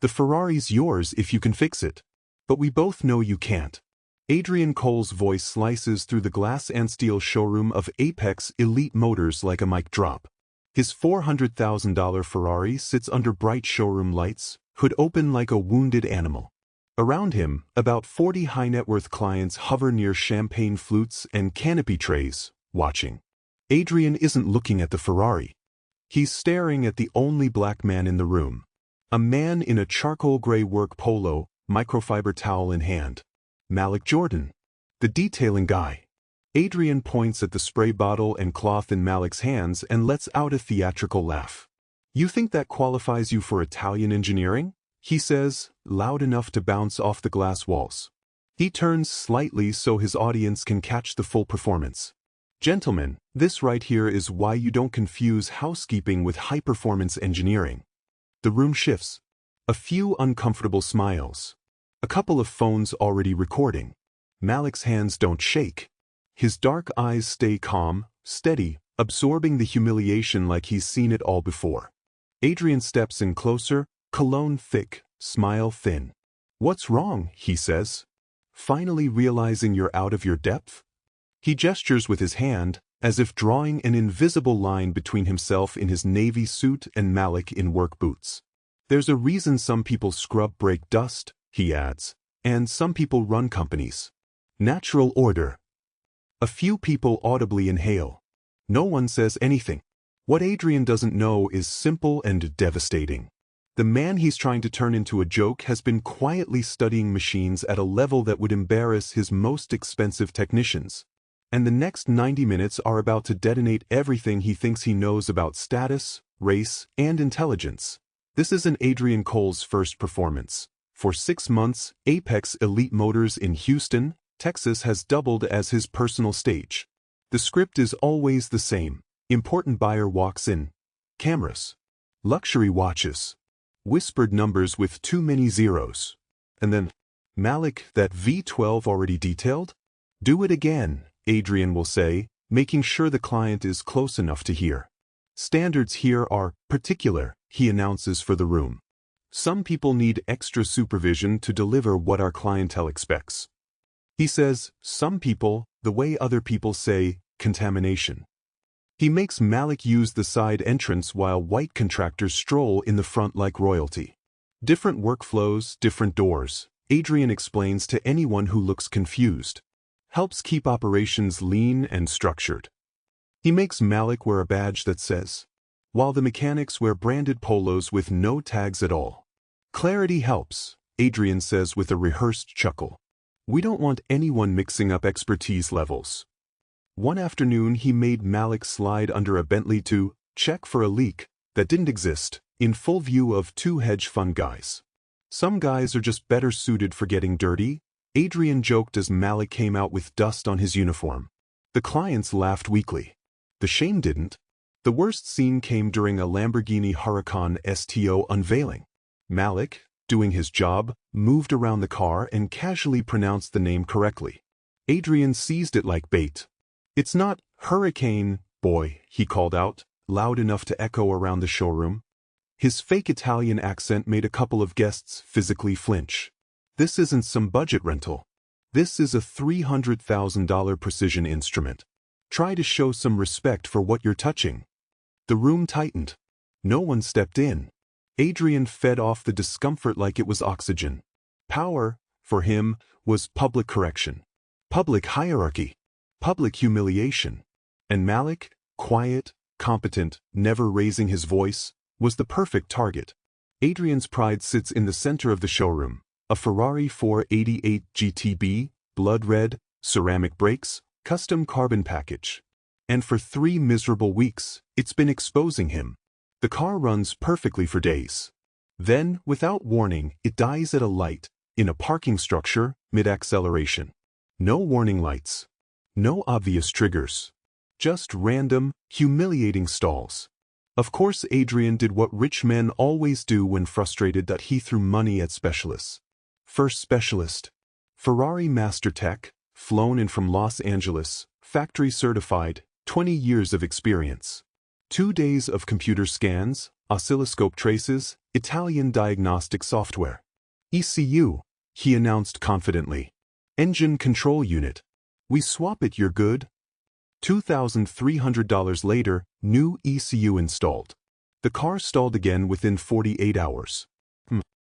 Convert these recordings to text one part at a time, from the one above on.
The Ferrari's yours if you can fix it. But we both know you can't. Adrian Cole's voice slices through the glass and steel showroom of Apex Elite Motors like a mic drop. His $400,000 Ferrari sits under bright showroom lights, hood open like a wounded animal. Around him, about 40 high-net-worth clients hover near champagne flutes and canopy trays, watching. Adrian isn't looking at the Ferrari. He's staring at the only black man in the room. A man in a charcoal gray work polo, microfiber towel in hand. Malik Jordan, the detailing guy. Adrian points at the spray bottle and cloth in Malik's hands and lets out a theatrical laugh. "You think that qualifies you for Italian engineering?" he says, loud enough to bounce off the glass walls. He turns slightly so his audience can catch the full performance. "Gentlemen, this right here is why you don't confuse housekeeping with high-performance engineering." The room shifts. A few uncomfortable smiles. A couple of phones already recording. Malik's hands don't shake. His dark eyes stay calm, steady, absorbing the humiliation like he's seen it all before. Adrian steps in closer, cologne thick, smile thin. "What's wrong?" he says. "Finally realizing you're out of your depth?" He gestures with his hand, as if drawing an invisible line between himself in his navy suit and Malik in work boots. "There's a reason some people scrub brake dust," he adds, "and some people run companies. Natural order." A few people audibly inhale. No one says anything. What Adrian doesn't know is simple and devastating. The man he's trying to turn into a joke has been quietly studying machines at a level that would embarrass his most expensive technicians. And the next 90 minutes are about to detonate everything he thinks he knows about status, race, and intelligence. This isn't Adrian Cole's first performance. For 6 months, Apex Elite Motors in Houston, Texas has doubled as his personal stage. The script is always the same. Important buyer walks in. Cameras. Luxury watches. Whispered numbers with too many zeros. And then, "Malik, that V12 already detailed?" "Do it again," Adrian will say, making sure the client is close enough to hear. "Standards here are particular," he announces for the room. "Some people need extra supervision to deliver what our clientele expects." He says, "some people," the way other people say, contamination. He makes Malik use the side entrance while white contractors stroll in the front like royalty. Different workflows, different doors, Adrian explains to anyone who looks confused. Helps keep operations lean and structured. He makes Malik wear a badge that says, while the mechanics wear branded polos with no tags at all. "Clarity helps," Adrian says with a rehearsed chuckle. "We don't want anyone mixing up expertise levels." One afternoon he made Malik slide under a Bentley to check for a leak that didn't exist, in full view of 2 hedge fund guys. "Some guys are just better suited for getting dirty," Adrian joked as Malik came out with dust on his uniform. The clients laughed weakly. The shame didn't. The worst scene came during a Lamborghini Huracan STO unveiling. Malik, doing his job, moved around the car and casually pronounced the name correctly. Adrian seized it like bait. "It's not Hurricane, boy," he called out, loud enough to echo around the showroom. His fake Italian accent made a couple of guests physically flinch. "This isn't some budget rental. This is a $300,000 precision instrument. Try to show some respect for what you're touching." The room tightened. No one stepped in. Adrian fed off the discomfort like it was oxygen. Power, for him, was public correction. Public hierarchy. Public humiliation. And Malik, quiet, competent, never raising his voice, was the perfect target. Adrian's pride sits in the center of the showroom. A Ferrari 488 GTB, blood red, ceramic brakes, custom carbon package. And for 3 miserable weeks, it's been exposing him. The car runs perfectly for days. Then, without warning, it dies at a light, in a parking structure, mid-acceleration. No warning lights. No obvious triggers. Just random, humiliating stalls. Of course Adrian did what rich men always do when frustrated, that he threw money at specialists. First specialist. Ferrari Master Tech, flown in from Los Angeles, factory certified, 20 years of experience. 2 days of computer scans, oscilloscope traces, Italian diagnostic software. ECU, he announced confidently. Engine control unit. We swap it, you're good. $2,300 later, new ECU installed. The car stalled again within 48 hours.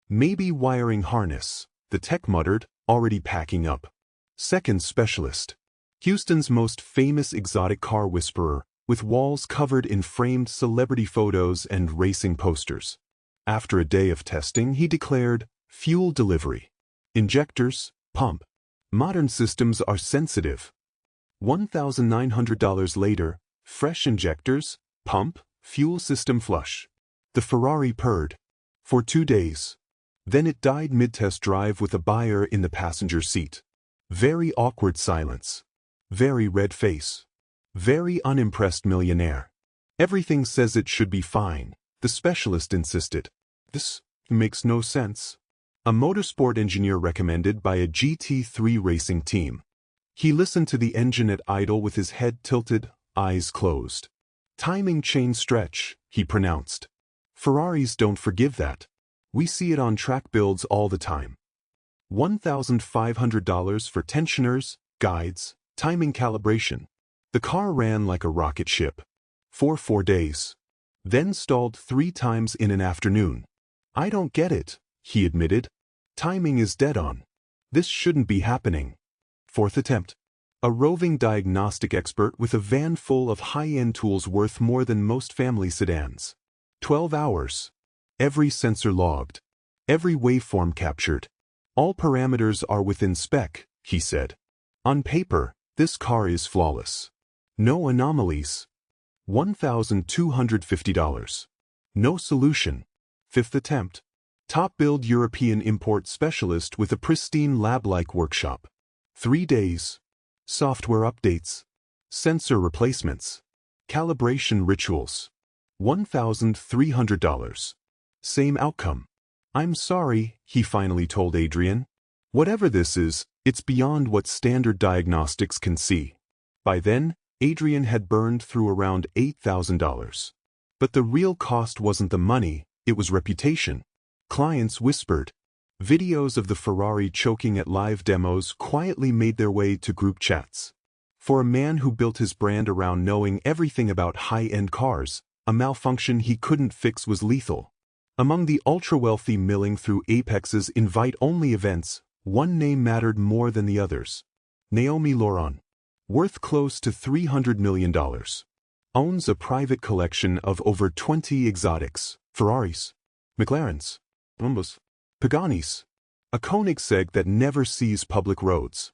Maybe wiring harness, the tech muttered, already packing up. Second specialist. Houston's most famous exotic car whisperer, with walls covered in framed celebrity photos and racing posters. After a day of testing, he declared, fuel delivery. Injectors, pump. Modern systems are sensitive. $1,900 later, fresh injectors, pump, fuel system flush. The Ferrari purred. For 2 days. Then it died mid-test drive with a buyer in the passenger seat. Very awkward silence. Very red face. Very unimpressed millionaire. Everything says it should be fine, the specialist insisted. This makes no sense. A motorsport engineer recommended by a GT3 racing team. He listened to the engine at idle with his head tilted, eyes closed. Timing chain stretch, he pronounced. Ferraris don't forgive that. We see it on track builds all the time. $1,500 for tensioners, guides, timing calibration. The car ran like a rocket ship. For 4 days. Then stalled 3 times in an afternoon. I don't get it, he admitted. Timing is dead on. This shouldn't be happening. 4th attempt. A roving diagnostic expert with a van full of high-end tools worth more than most family sedans. 12 hours. Every sensor logged. Every waveform captured. All parameters are within spec, he said. On paper, this car is flawless. No anomalies. $1,250. No solution. 5th attempt. Top-billed European import specialist with a pristine lab-like workshop. 3 days. Software updates. Sensor replacements. Calibration rituals. $1,300. Same outcome. I'm sorry, he finally told Adrian. Whatever this is, it's beyond what standard diagnostics can see. By then, Adrian had burned through around $8,000. But the real cost wasn't the money, it was reputation. Clients whispered. Videos of the Ferrari choking at live demos quietly made their way to group chats. For a man who built his brand around knowing everything about high-end cars, a malfunction he couldn't fix was lethal. Among the ultra-wealthy milling through Apex's invite-only events, one name mattered more than the others. Naomi Laurent. Worth close to $300 million. Owns a private collection of over 20 exotics, Ferraris, McLarens, Lamborghinis, Paganis. A Koenigsegg that never sees public roads.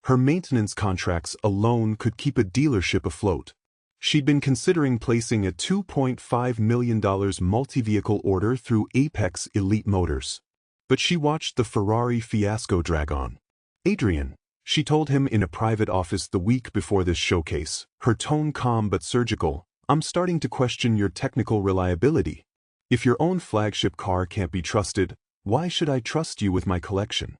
Her maintenance contracts alone could keep a dealership afloat. She'd been considering placing a $2.5 million multi-vehicle order through Apex Elite Motors. But she watched the Ferrari fiasco drag on. Adrian, she told him in a private office the week before this showcase, her tone calm but surgical, I'm starting to question your technical reliability. If your own flagship car can't be trusted, why should I trust you with my collection?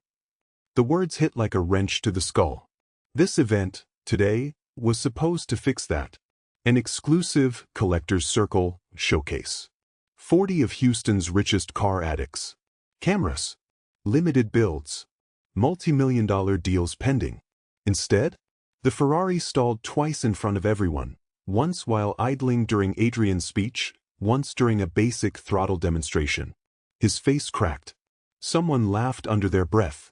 The words hit like a wrench to the skull. This event, today, was supposed to fix that. An exclusive Collector's Circle showcase. 40 of Houston's richest car addicts. Cameras. Limited builds. Multi-million-dollar deals pending. Instead, the Ferrari stalled twice in front of everyone, once while idling during Adrian's speech, once during a basic throttle demonstration. His face cracked. Someone laughed under their breath.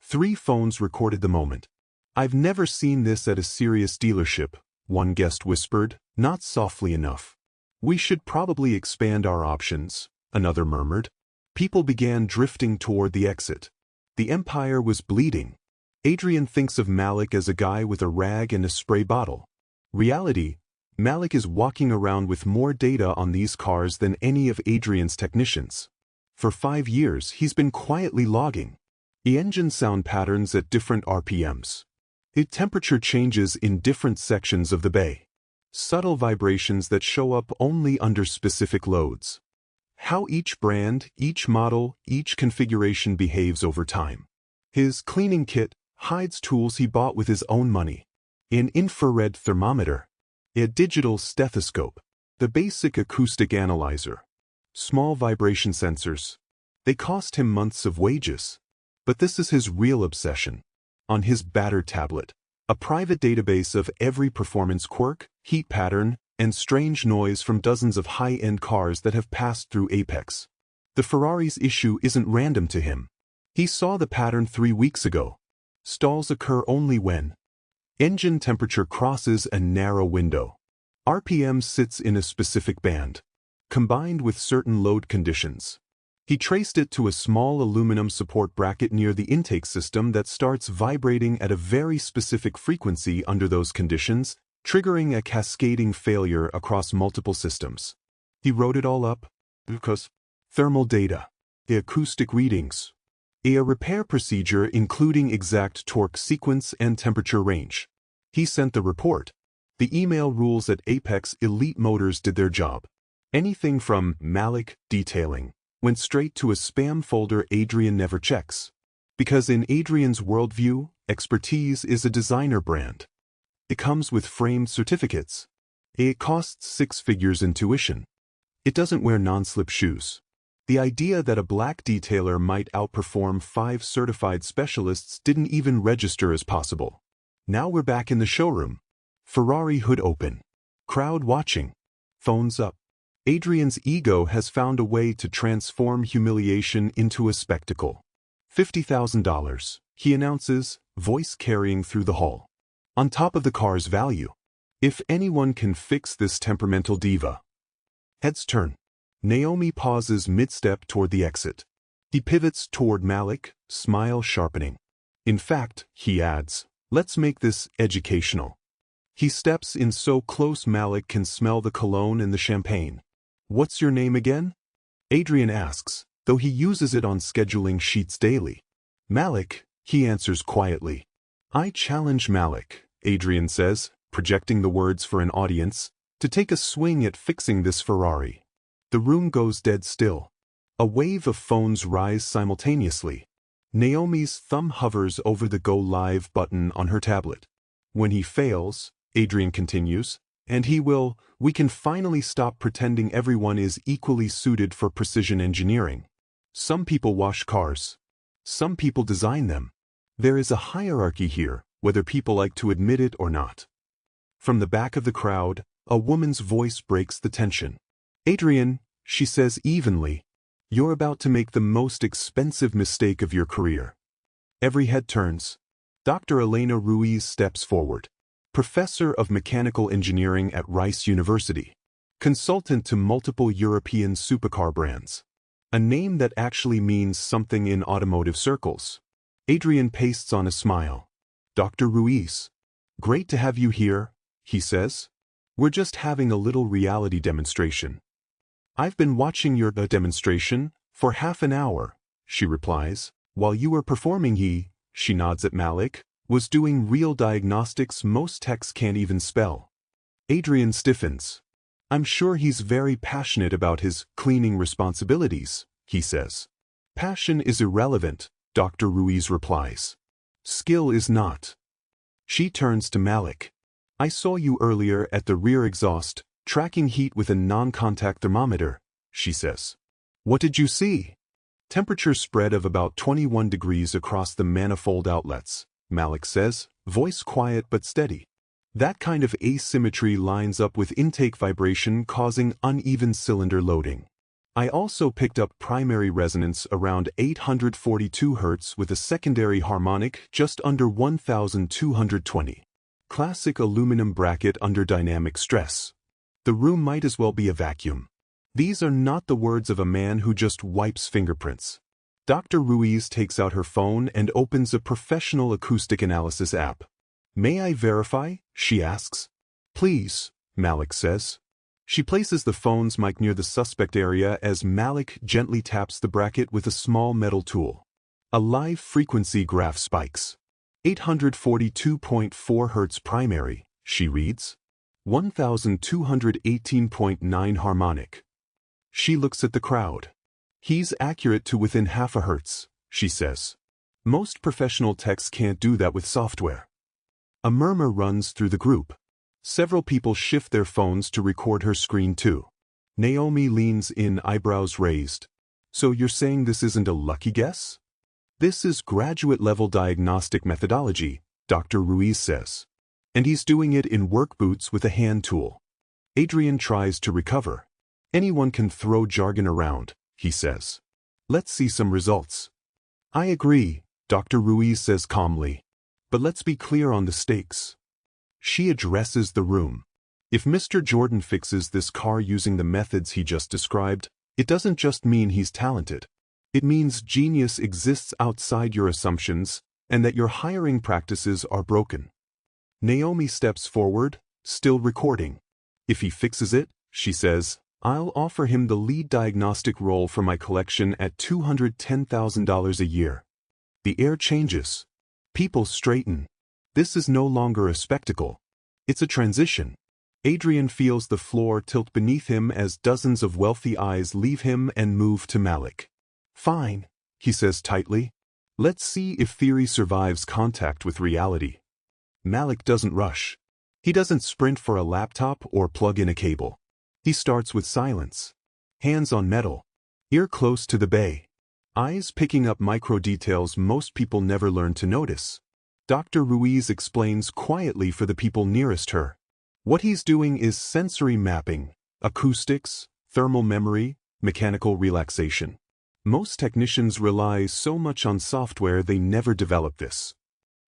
3 phones recorded the moment. I've never seen this at a serious dealership, one guest whispered, not softly enough. We should probably expand our options, another murmured. People began drifting toward the exit. The empire was bleeding. Adrian thinks of Malik as a guy with a rag and a spray bottle. Reality, Malik is walking around with more data on these cars than any of Adrian's technicians. For 5 years, he's been quietly logging the engine sound patterns at different RPMs. The temperature changes in different sections of the bay. Subtle vibrations that show up only under specific loads. How each brand, each model, each configuration behaves over time. His cleaning kit hides tools he bought with his own money. An infrared thermometer. A digital stethoscope. The basic acoustic analyzer. Small vibration sensors. They cost him months of wages. But this is his real obsession. On his battered tablet, a private database of every performance quirk, heat pattern, and strange noise from dozens of high-end cars that have passed through Apex. The Ferrari's issue isn't random to him. He saw the pattern 3 weeks ago. Stalls occur only when engine temperature crosses a narrow window. RPM sits in a specific band, combined with certain load conditions. He traced it to a small aluminum support bracket near the intake system that starts vibrating at a very specific frequency under those conditions, triggering a cascading failure across multiple systems. He wrote it all up because thermal data, the acoustic readings, a repair procedure including exact torque sequence and temperature range. He sent the report. The email rules at Apex Elite Motors did their job. Anything from Malik detailing went straight to a spam folder Adrian never checks. Because in Adrian's worldview, expertise is a designer brand. It comes with framed certificates. It costs 6 figures in tuition. It doesn't wear non-slip shoes. The idea that a black detailer might outperform 5 certified specialists didn't even register as possible. Now we're back in the showroom. Ferrari hood open. Crowd watching. Phones up. Adrian's ego has found a way to transform humiliation into a spectacle. $50,000, he announces, voice carrying through the hall. On top of the car's value. If anyone can fix this temperamental diva. Heads turn. Naomi pauses mid-step toward the exit. He pivots toward Malik, smile sharpening. In fact, he adds, let's make this educational. He steps in so close Malik can smell the cologne and the champagne. What's your name again? Adrian asks, though he uses it on scheduling sheets daily. Malik, he answers quietly. I challenge Malik, Adrian says, projecting the words for an audience, to take a swing at fixing this Ferrari. The room goes dead still. A wave of phones rise simultaneously. Naomi's thumb hovers over the Go Live button on her tablet. When he fails, Adrian continues, and we can finally stop pretending everyone is equally suited for precision engineering. Some people wash cars. Some people design them. There is a hierarchy here, whether people like to admit it or not. From the back of the crowd, a woman's voice breaks the tension. Adrian, she says evenly, you're about to make the most expensive mistake of your career. Every head turns. Dr. Elena Ruiz steps forward. Professor of Mechanical Engineering at Rice University. Consultant to multiple European supercar brands. A name that actually means something in automotive circles. Adrian pastes on a smile. Dr. Ruiz. Great to have you here, he says. We're just having a little reality demonstration. I've been watching your demonstration for half an hour, she replies. While you were performing she nods at Malik, was doing real diagnostics most techs can't even spell. Adrian stiffens. I'm sure he's very passionate about his cleaning responsibilities, he says. Passion is irrelevant, Dr. Ruiz replies. Skill is not. She turns to Malik. I saw you earlier at the rear exhaust, tracking heat with a non-contact thermometer, she says. What did you see? Temperature spread of about 21 degrees across the manifold outlets, Malik says, voice quiet but steady. That kind of asymmetry lines up with intake vibration causing uneven cylinder loading. I also picked up primary resonance around 842 Hz with a secondary harmonic just under 1220. Classic aluminum bracket under dynamic stress. The room might as well be a vacuum. These are not the words of a man who just wipes fingerprints. Dr. Ruiz takes out her phone and opens a professional acoustic analysis app. May I verify? She asks. Please, Malik says. She places the phone's mic near the suspect area as Malik gently taps the bracket with a small metal tool. A live frequency graph spikes. 842.4 Hz primary, she reads. 1218.9 harmonic. She looks at the crowd. He's accurate to within half a hertz, she says. Most professional techs can't do that with software. A murmur runs through the group. Several people shift their phones to record her screen too. Naomi leans in, eyebrows raised. So you're saying this isn't a lucky guess? This is graduate-level diagnostic methodology, Dr. Ruiz says. And he's doing it in work boots with a hand tool. Adrian tries to recover. Anyone can throw jargon around, he says. Let's see some results. I agree, Dr. Ruiz says calmly. But let's be clear on the stakes. She addresses the room. If Mr. Jordan fixes this car using the methods he just described, it doesn't just mean he's talented. It means genius exists outside your assumptions and that your hiring practices are broken. Naomi steps forward, still recording. If he fixes it, she says, I'll offer him the lead diagnostic role for my collection at $210,000 a year. The air changes. People straighten. This is no longer a spectacle. It's a transition. Adrian feels the floor tilt beneath him as dozens of wealthy eyes leave him and move to Malik. Fine, he says tightly. Let's see if theory survives contact with reality. Malik doesn't rush. He doesn't sprint for a laptop or plug in a cable. He starts with silence. Hands on metal. Ear close to the bay. Eyes picking up micro details most people never learn to notice. Dr. Ruiz explains quietly for the people nearest her. What he's doing is sensory mapping, acoustics, thermal memory, mechanical relaxation. Most technicians rely so much on software they never develop this.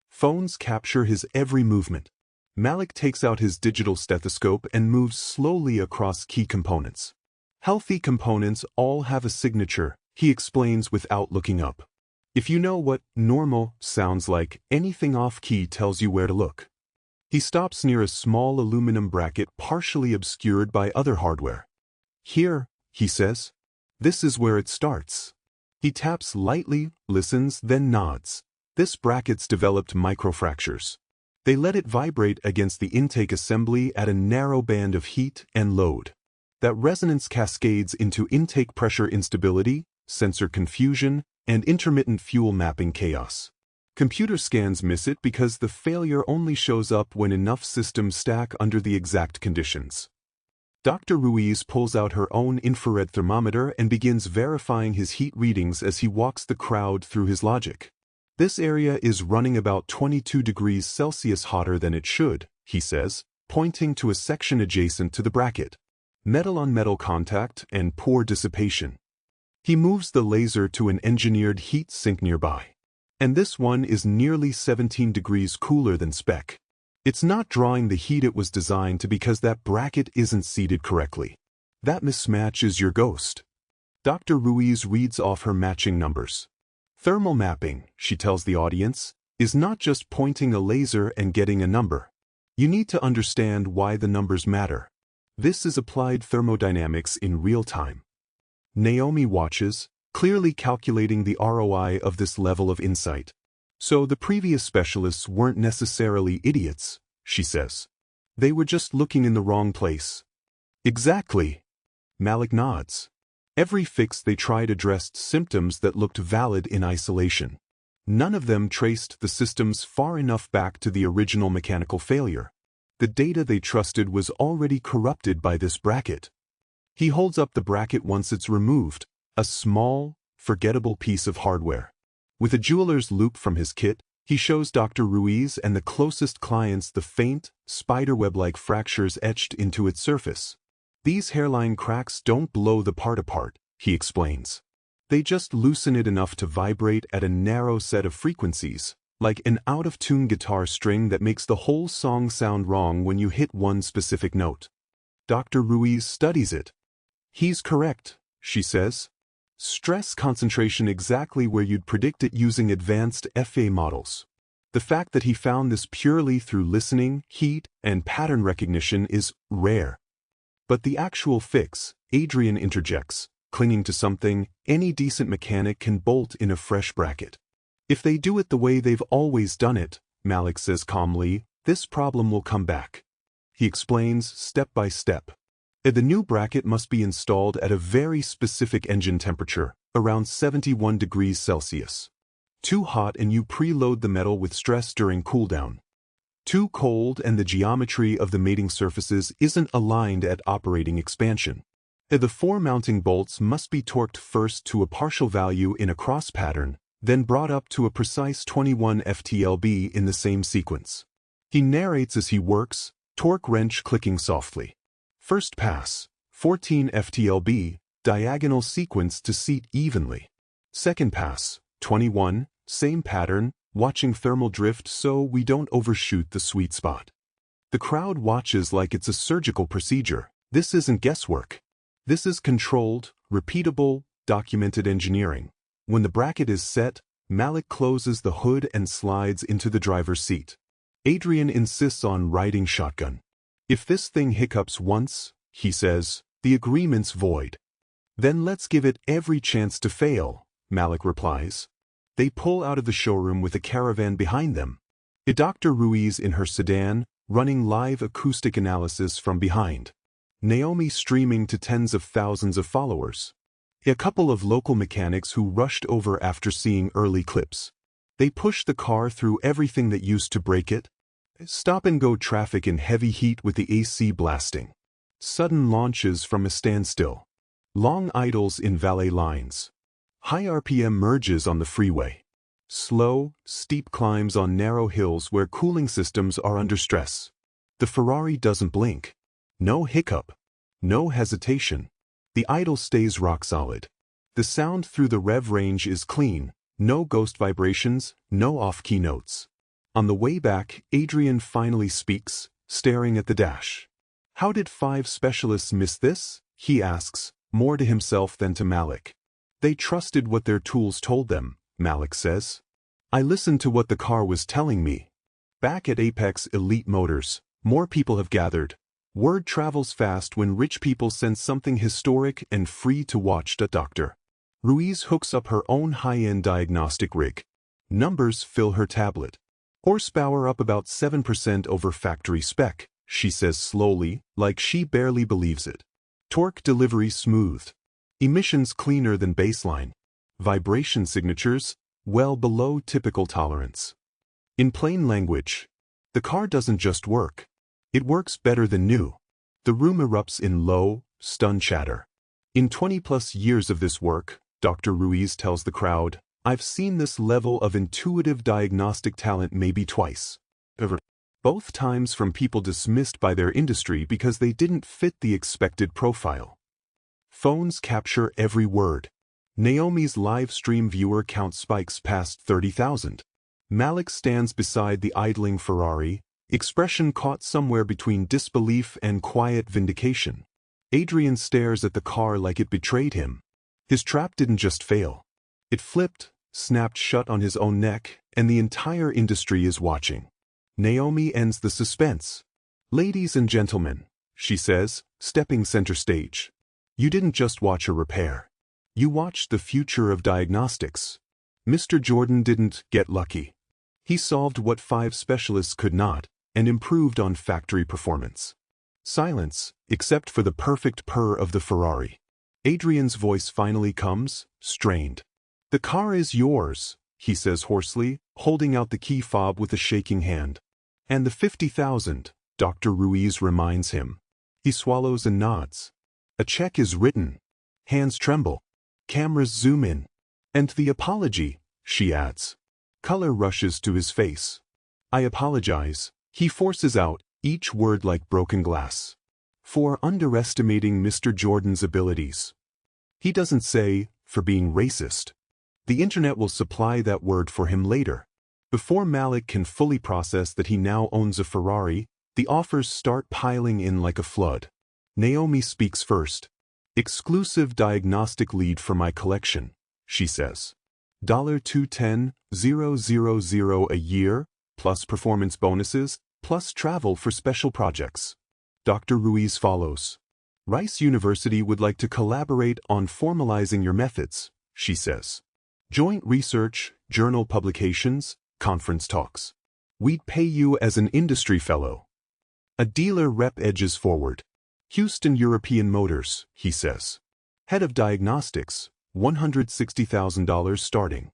Phones capture his every movement. Malik takes out his digital stethoscope and moves slowly across key components. Healthy components all have a signature, he explains without looking up. If you know what normal sounds like, anything off-key tells you where to look. He stops near a small aluminum bracket partially obscured by other hardware. Here, he says. This is where it starts. He taps lightly, listens, then nods. This bracket's developed microfractures. They let it vibrate against the intake assembly at a narrow band of heat and load. That resonance cascades into intake pressure instability, sensor confusion, and intermittent fuel mapping chaos. Computer scans miss it because the failure only shows up when enough systems stack under the exact conditions. Dr. Ruiz pulls out her own infrared thermometer and begins verifying his heat readings as he walks the crowd through his logic. This area is running about 22 degrees Celsius hotter than it should, he says, pointing to a section adjacent to the bracket. Metal-on-metal contact and poor dissipation. He moves the laser to an engineered heat sink nearby. And this one is nearly 17 degrees cooler than spec. It's not drawing the heat it was designed to because that bracket isn't seated correctly. That mismatch is your ghost. Dr. Ruiz reads off her matching numbers. Thermal mapping, she tells the audience, is not just pointing a laser and getting a number. You need to understand why the numbers matter. This is applied thermodynamics in real time. Naomi watches, clearly calculating the ROI of this level of insight. So the previous specialists weren't necessarily idiots, she says. They were just looking in the wrong place. Exactly. Malik nods. Every fix they tried addressed symptoms that looked valid in isolation. None of them traced the systems far enough back to the original mechanical failure. The data they trusted was already corrupted by this bracket. He holds up the bracket once it's removed, a small, forgettable piece of hardware. With a jeweler's loupe from his kit, he shows Dr. Ruiz and the closest clients the faint, spiderweb-like fractures etched into its surface. These hairline cracks don't blow the part apart, he explains. They just loosen it enough to vibrate at a narrow set of frequencies, like an out-of-tune guitar string that makes the whole song sound wrong when you hit one specific note. Dr. Ruiz studies it. He's correct, she says. Stress concentration exactly where you'd predict it using advanced FA models. The fact that he found this purely through listening, heat, and pattern recognition is rare. But the actual fix, Adrian interjects, clinging to something any decent mechanic can bolt in a fresh bracket. If they do it the way they've always done it, Malik says calmly, this problem will come back. He explains step by step. The new bracket must be installed at a very specific engine temperature, around 71 degrees Celsius. Too hot and you preload the metal with stress during cooldown. Too cold and the geometry of the mating surfaces isn't aligned at operating expansion. The four mounting bolts must be torqued first to a partial value in a cross pattern, then brought up to a precise 21 ftLb in the same sequence. He narrates as he works, torque wrench clicking softly. First pass, 14 ftLb, diagonal sequence to seat evenly. Second pass, 21, same pattern, watching thermal drift so we don't overshoot the sweet spot. The crowd watches like it's a surgical procedure. This isn't guesswork. This is controlled, repeatable, documented engineering. When the bracket is set, Malik closes the hood and slides into the driver's seat. Adrian insists on riding shotgun. If this thing hiccups once, he says, the agreement's void. Then let's give it every chance to fail, Malik replies. They pull out of the showroom with a caravan behind them. Dr. Ruiz in her sedan, running live acoustic analysis from behind. Naomi streaming to tens of thousands of followers. A couple of local mechanics who rushed over after seeing early clips. They push the car through everything that used to break it. Stop-and-go traffic in heavy heat with the AC blasting. Sudden launches from a standstill. Long idles in valet lines. High RPM merges on the freeway. Slow, steep climbs on narrow hills where cooling systems are under stress. The Ferrari doesn't blink. No hiccup. No hesitation. The idle stays rock solid. The sound through the rev range is clean. No ghost vibrations, no off-key notes. On the way back, Adrian finally speaks, staring at the dash. How did 5 specialists miss this? He asks, more to himself than to Malik. They trusted what their tools told them, Malik says. I listened to what the car was telling me. Back at Apex Elite Motors, more people have gathered. Word travels fast when rich people send something historic and free to watch. Dr. Ruiz hooks up her own high-end diagnostic rig. Numbers fill her tablet. Horsepower up about 7% over factory spec, she says slowly, like she barely believes it. Torque delivery smoothed. Emissions cleaner than baseline. Vibration signatures, well below typical tolerance. In plain language, the car doesn't just work. It works better than new. The room erupts in low, stunned chatter. In 20-plus years of this work, Dr. Ruiz tells the crowd, I've seen this level of intuitive diagnostic talent maybe twice. Both times from people dismissed by their industry because they didn't fit the expected profile. Phones capture every word. Naomi's live stream viewer count spikes past 30,000. Malik stands beside the idling Ferrari, expression caught somewhere between disbelief and quiet vindication. Adrian stares at the car like it betrayed him. His trap didn't just fail. It flipped, snapped shut on his own neck, and the entire industry is watching. Naomi ends the suspense. Ladies and gentlemen, she says, stepping center stage. You didn't just watch a repair. You watched the future of diagnostics. Mr. Jordan didn't get lucky. He solved what 5 specialists could not, and improved on factory performance. Silence, except for the perfect purr of the Ferrari. Adrian's voice finally comes, strained. The car is yours, he says hoarsely, holding out the key fob with a shaking hand. And the 50,000, Dr. Ruiz reminds him. He swallows and nods. A check is written. Hands tremble. Cameras zoom in. And the apology, she adds. Color rushes to his face. I apologize, he forces out, each word like broken glass. For underestimating Mr. Jordan's abilities. He doesn't say, for being racist. The internet will supply that word for him later. Before Malik can fully process that he now owns a Ferrari, the offers start piling in like a flood. Naomi speaks first. Exclusive diagnostic lead for my collection, she says. $210,000 a year, plus performance bonuses, plus travel for special projects. Dr. Ruiz follows. Rice University would like to collaborate on formalizing your methods, she says. Joint research, journal publications, conference talks. We'd pay you as an industry fellow. A dealer rep edges forward. Houston European Motors, he says. Head of diagnostics, $160,000 starting.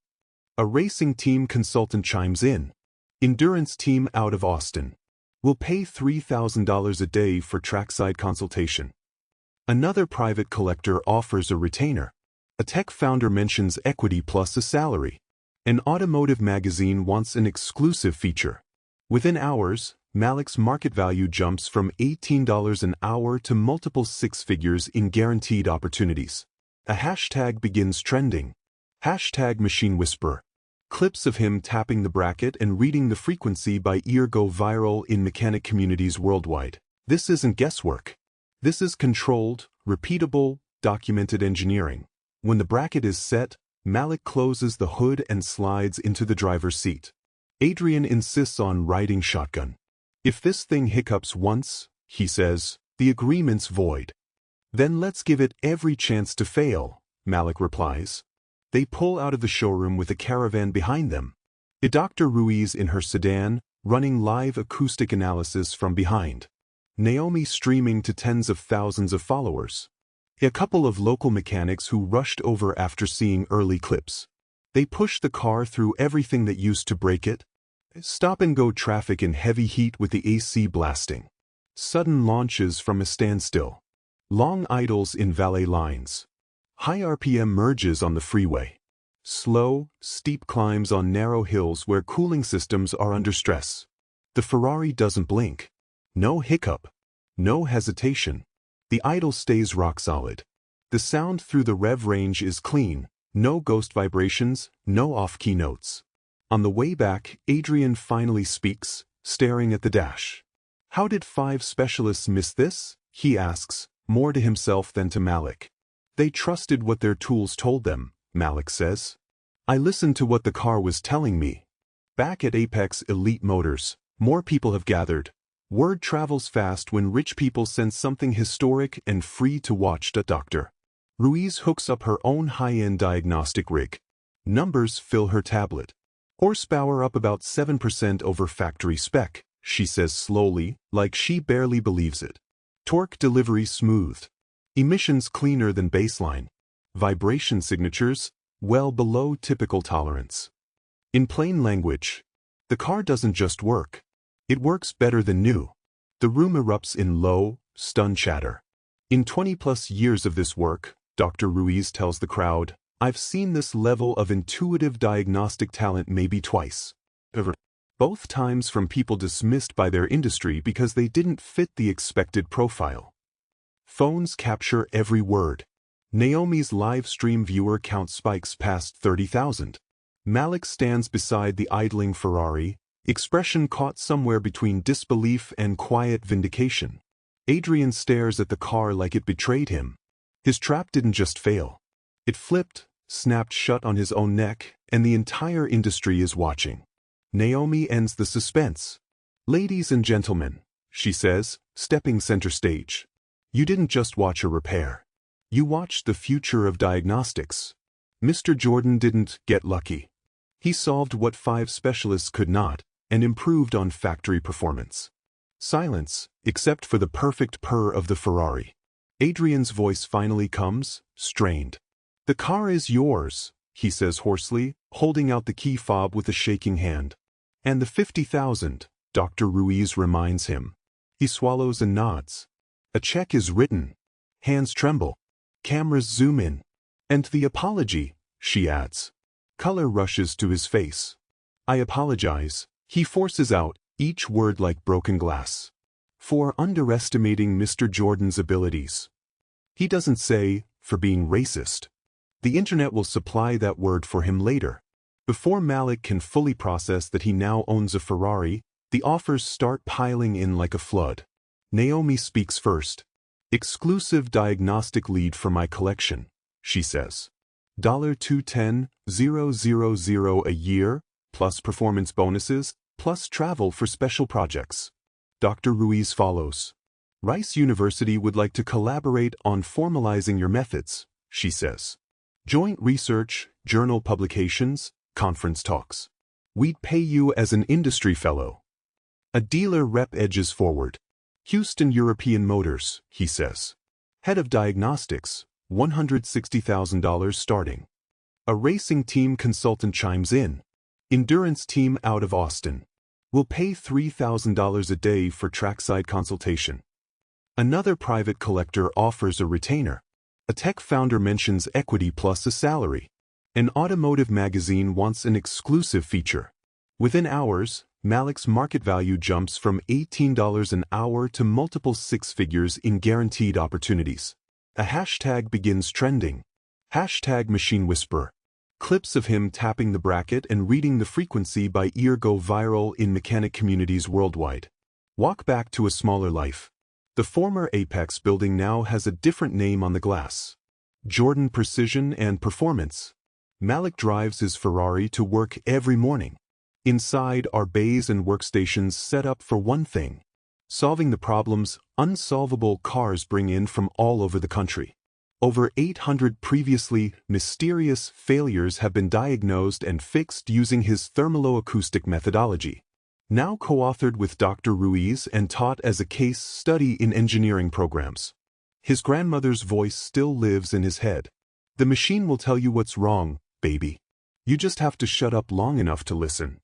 A racing team consultant chimes in. Endurance team out of Austin. Will pay $3,000 a day for trackside consultation. Another private collector offers a retainer. A tech founder mentions equity plus a salary. An automotive magazine wants an exclusive feature. Within hours, Malik's market value jumps from $18 an hour to multiple six figures in guaranteed opportunities. A hashtag begins trending. Hashtag machine whisperer. Clips of him tapping the bracket and reading the frequency by ear go viral in mechanic communities worldwide. This isn't guesswork. This is controlled, repeatable, documented engineering. When the bracket is set, Malik closes the hood and slides into the driver's seat. Adrian insists on riding shotgun. If this thing hiccups once, he says, the agreement's void. Then let's give it every chance to fail, Malik replies. They pull out of the showroom with a caravan behind them. Dr. Ruiz in her sedan, running live acoustic analysis from behind. Naomi streaming to tens of thousands of followers. A couple of local mechanics who rushed over after seeing early clips. They push the car through everything that used to break it. Stop-and-go traffic in heavy heat with the AC blasting. Sudden launches from a standstill. Long idles in valet lines. High RPM merges on the freeway. Slow, steep climbs on narrow hills where cooling systems are under stress. The Ferrari doesn't blink. No hiccup. No hesitation. The idle stays rock solid. The sound through the rev range is clean. No ghost vibrations, no off-key notes. On the way back, Adrian finally speaks, staring at the dash. How did 5 specialists miss this? He asks, more to himself than to Malik. They trusted what their tools told them, Malik says. I listened to what the car was telling me. Back at Apex Elite Motors, more people have gathered. Word travels fast when rich people send something historic and free to watch. Dr. Ruiz hooks up her own high-end diagnostic rig. Numbers fill her tablet. Horsepower up about 7% over factory spec, she says slowly, like she barely believes it. Torque delivery smoothed. Emissions cleaner than baseline. Vibration signatures, well below typical tolerance. In plain language, the car doesn't just work. It works better than new. The room erupts in low, stunned chatter. In 20-plus years of this work, Dr. Ruiz tells the crowd, I've seen this level of intuitive diagnostic talent maybe twice. Both times from people dismissed by their industry because they didn't fit the expected profile. Phones capture every word. Naomi's live stream viewer count spikes past 30,000. Malik stands beside the idling Ferrari, expression caught somewhere between disbelief and quiet vindication. Adrian stares at the car like it betrayed him. His trap didn't just fail. It flipped, snapped shut on his own neck, and the entire industry is watching. Naomi ends the suspense. Ladies and gentlemen, she says, stepping center stage. You didn't just watch a repair. You watched the future of diagnostics. Mr. Jordan didn't get lucky. He solved what 5 specialists could not, and improved on factory performance. Silence, except for the perfect purr of the Ferrari. Adrian's voice finally comes, strained. The car is yours, he says hoarsely, holding out the key fob with a shaking hand. And the 50,000, Dr. Ruiz reminds him. He swallows and nods. A check is written. Hands tremble. Cameras zoom in. And the apology, she adds. Color rushes to his face. I apologize, he forces out, each word like broken glass. For underestimating Mr. Jordan's abilities. He doesn't say, for being racist. The internet will supply that word for him later. Before Malik can fully process that he now owns a Ferrari, the offers start piling in like a flood. Naomi speaks first. Exclusive diagnostic lead for my collection, she says. $210,000 a year, plus performance bonuses, plus travel for special projects. Dr. Ruiz follows. Rice University would like to collaborate on formalizing your methods, she says. Joint research, journal publications, conference talks. We'd pay you as an industry fellow. A dealer rep edges forward. Houston European Motors, he says. Head of diagnostics, $160,000 starting. A racing team consultant chimes in. Endurance team out of Austin. We'll pay $3,000 a day for trackside consultation. Another private collector offers a retainer. A tech founder mentions equity plus a salary. An automotive magazine wants an exclusive feature. Within hours, Malik's market value jumps from $18 an hour to multiple six figures in guaranteed opportunities. A hashtag begins trending. Hashtag machine whisperer. Clips of him tapping the bracket and reading the frequency by ear go viral in mechanic communities worldwide. Walk back to a smaller life. The former Apex building now has a different name on the glass. Jordan Precision and Performance. Malik drives his Ferrari to work every morning. Inside are bays and workstations set up for one thing: solving the problems unsolvable cars bring in from all over the country. Over 800 previously mysterious failures have been diagnosed and fixed using his thermaloacoustic methodology. Now co-authored with Dr. Ruiz and taught as a case study in engineering programs. His grandmother's voice still lives in his head. The machine will tell you what's wrong, baby. You just have to shut up long enough to listen.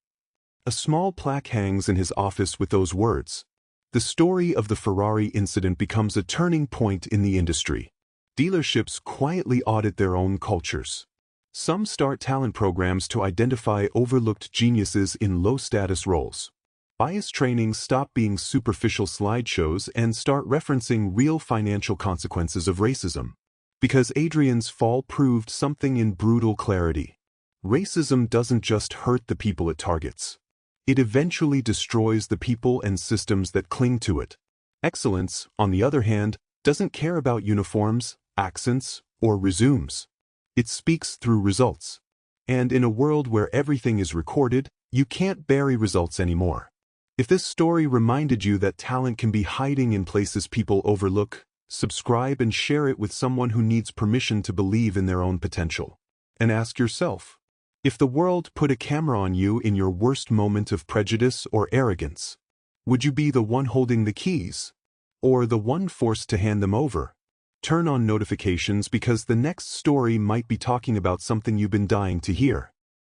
A small plaque hangs in his office with those words. The story of the Ferrari incident becomes a turning point in the industry. Dealerships quietly audit their own cultures. Some start talent programs to identify overlooked geniuses in low-status roles. Bias trainings stop being superficial slideshows and start referencing real financial consequences of racism. Because Adrian's fall proved something in brutal clarity. Racism doesn't just hurt the people it targets. It eventually destroys the people and systems that cling to it. Excellence, on the other hand, doesn't care about uniforms, accents, or resumes. It speaks through results. And in a world where everything is recorded, you can't bury results anymore. If this story reminded you that talent can be hiding in places people overlook, subscribe and share it with someone who needs permission to believe in their own potential. And ask yourself, if the world put a camera on you in your worst moment of prejudice or arrogance, would you be the one holding the keys? Or the one forced to hand them over? Turn on notifications because the next story might be talking about something you've been dying to hear.